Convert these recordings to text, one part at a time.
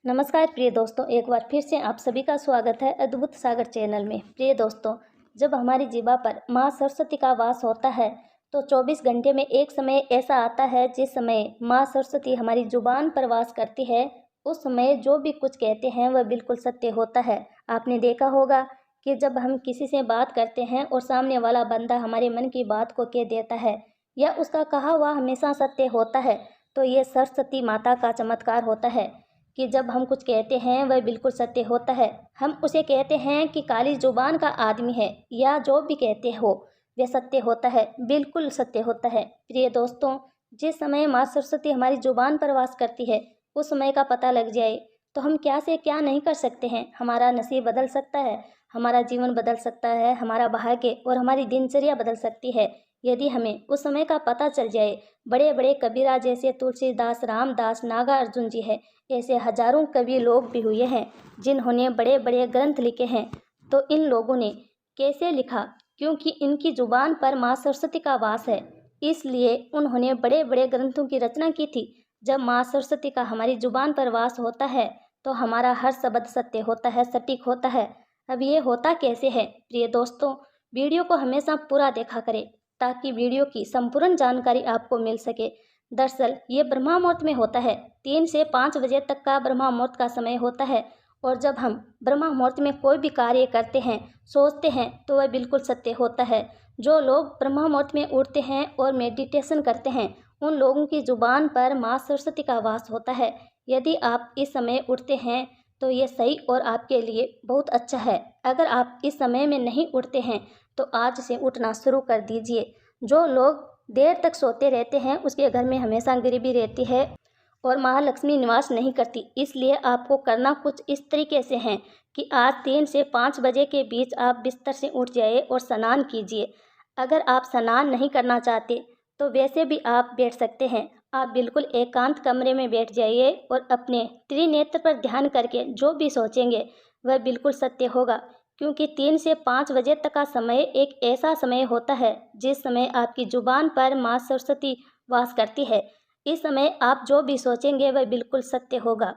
नमस्कार प्रिय दोस्तों, एक बार फिर से आप सभी का स्वागत है अद्भुत सागर चैनल में। प्रिय दोस्तों, जब हमारी जीवा पर माँ सरस्वती का वास होता है तो 24 घंटे में एक समय ऐसा आता है जिस समय माँ सरस्वती हमारी जुबान पर वास करती है। उस समय जो भी कुछ कहते हैं वह बिल्कुल सत्य होता है। आपने देखा होगा कि जब हम किसी से बात करते हैं और सामने वाला बंदा हमारे मन की बात को कह देता है या उसका कहा हुआ हमेशा सत्य होता है, तो ये सरस्वती माता का चमत्कार होता है कि जब हम कुछ कहते हैं वह बिल्कुल सत्य होता है। हम उसे कहते हैं कि काली जुबान का आदमी है, या जो भी कहते हो वह सत्य होता है, बिल्कुल सत्य होता है। प्रिय दोस्तों, जिस समय माँ सरस्वती हमारी जुबान पर वास करती है उस समय का पता लग जाए तो हम क्या से क्या नहीं कर सकते हैं। हमारा नसीब बदल सकता है, हमारा जीवन बदल सकता है, हमारा भाग्य और हमारी दिनचर्या बदल सकती है यदि हमें उस समय का पता चल जाए। बड़े बड़े कबीरा जैसे तुलसीदास, रामदास, नागार्जुन जी है, ऐसे हजारों कवि लोग भी हुए हैं जिन्होंने बड़े बड़े ग्रंथ लिखे हैं। तो इन लोगों ने कैसे लिखा? क्योंकि इनकी जुबान पर माँ सरस्वती का वास है, इसलिए उन्होंने बड़े बड़े ग्रंथों की रचना की थी। जब माँ सरस्वती का हमारी जुबान पर वास होता है तो हमारा हर शब्द सत्य होता है, सटीक होता है। अब ये होता कैसे है? प्रिय दोस्तों, वीडियो को हमेशा पूरा देखा करें ताकि वीडियो की संपूर्ण जानकारी आपको मिल सके। दरअसल ये ब्रह्मा मुहूर्त में होता है, 3 से 5 बजे तक का ब्रह्मा मुहूर्त का समय होता है। और जब हम ब्रह्मा मुहूर्त में कोई भी कार्य करते हैं, सोचते हैं, तो वह बिल्कुल सत्य होता है। जो लोग ब्रह्मा मुहूर्त में उठते हैं और मेडिटेशन करते हैं, उन लोगों की जुबान पर माँ सरस्वती का वास होता है। यदि आप इस समय उठते हैं तो ये सही और आपके लिए बहुत अच्छा है। अगर आप इस समय में नहीं उठते हैं तो आज से उठना शुरू कर दीजिए। जो लोग देर तक सोते रहते हैं उसके घर में हमेशा गरीबी रहती है और महालक्ष्मी निवास नहीं करती। इसलिए आपको करना कुछ इस तरीके से है कि आज 3 से 5 बजे के बीच आप बिस्तर से उठ जाइए और स्नान कीजिए। अगर आप स्नान नहीं करना चाहते तो वैसे भी आप बैठ सकते हैं। आप बिल्कुल एकांत कमरे में बैठ जाइए और अपने त्रिनेत्र पर ध्यान करके जो भी सोचेंगे वह बिल्कुल सत्य होगा। क्योंकि 3 से 5 बजे तक का समय एक ऐसा समय होता है जिस समय आपकी जुबान पर माँ सरस्वती वास करती है। इस समय आप जो भी सोचेंगे वह बिल्कुल सत्य होगा।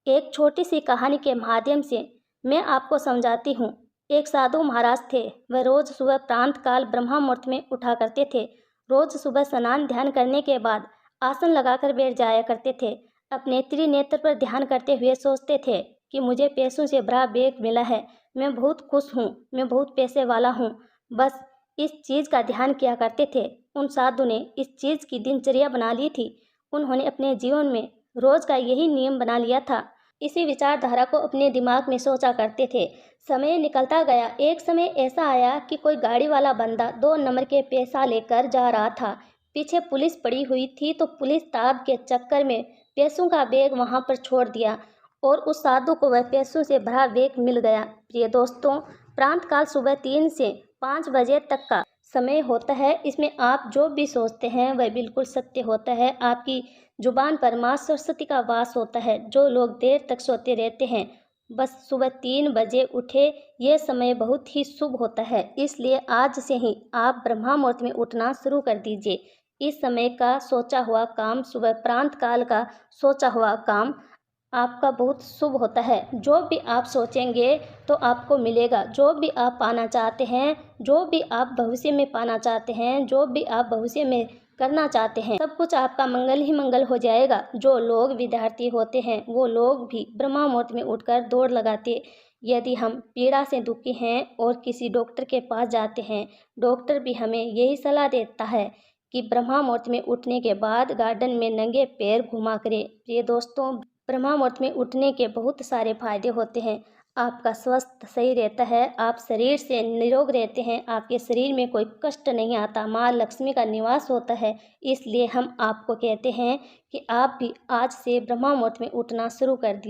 एक छोटी सी कहानी के माध्यम से मैं आपको समझाती हूँ। एक साधु महाराज थे। वह रोज सुबह प्रांत काल ब्रह्मा मुहूर्त में उठा करते थे। रोज सुबह स्नान ध्यान करने के बाद आसन लगाकर बैठ जाया करते थे। अपने त्रिनेत्र पर ध्यान करते हुए सोचते थे कि मुझे पैसों से भरा बैग मिला है, मैं बहुत खुश हूँ, मैं बहुत पैसे वाला हूँ। बस इस चीज़ का ध्यान किया करते थे। उन साधु ने इस चीज़ की दिनचर्या बना ली थी। उन्होंने अपने जीवन में रोज का यही नियम बना लिया था। इसी विचारधारा को अपने दिमाग में सोचा करते थे। समय निकलता गया। एक समय ऐसा आया कि कोई गाड़ी वाला बंदा 2 नंबर के पैसा लेकर जा रहा था। पीछे पुलिस पड़ी हुई थी तो पुलिस ताब के चक्कर में पैसों का बैग वहां पर छोड़ दिया और उस साधु को वह पैसों से भरा बैग मिल गया। प्रिय दोस्तों, प्रांत काल सुबह 3 से 5 बजे तक का समय होता है। इसमें आप जो भी सोचते हैं वह बिल्कुल सत्य होता है। आपकी जुबान पर माँ सरस्वती का वास होता है। जो लोग देर तक सोते रहते हैं, बस सुबह 3 बजे उठे, यह समय बहुत ही शुभ होता है। इसलिए आज से ही आप ब्रह्मा मुहूर्त में उठना शुरू कर दीजिए। इस समय का सोचा हुआ काम, सुबह प्रांत काल का सोचा हुआ काम आपका बहुत शुभ होता है। जो भी आप सोचेंगे तो आपको मिलेगा। जो भी आप पाना चाहते हैं, जो भी आप भविष्य में पाना चाहते हैं, जो भी आप भविष्य में करना चाहते हैं, सब कुछ आपका मंगल ही मंगल हो जाएगा। जो लोग विद्यार्थी होते हैं वो लोग भी ब्रह्मा मुहूर्त में उठकर दौड़ लगाते। यदि हम पीड़ा से दुखी हैं और किसी डॉक्टर के पास जाते हैं, डॉक्टर भी हमें यही सलाह देता है कि ब्रह्मा मुहूर्त में उठने के बाद गार्डन में नंगे पैर घुमा करें। प्रिय दोस्तों, ब्रह्मा मुहूर्त में उठने के बहुत सारे फायदे होते हैं। आपका स्वास्थ्य सही रहता है, आप शरीर से निरोग रहते हैं, आपके शरीर में कोई कष्ट नहीं आता, माँ लक्ष्मी का निवास होता है। इसलिए हम आपको कहते हैं कि आप भी आज से ब्रह्मा मुहूर्त में उठना शुरू कर दीजिए।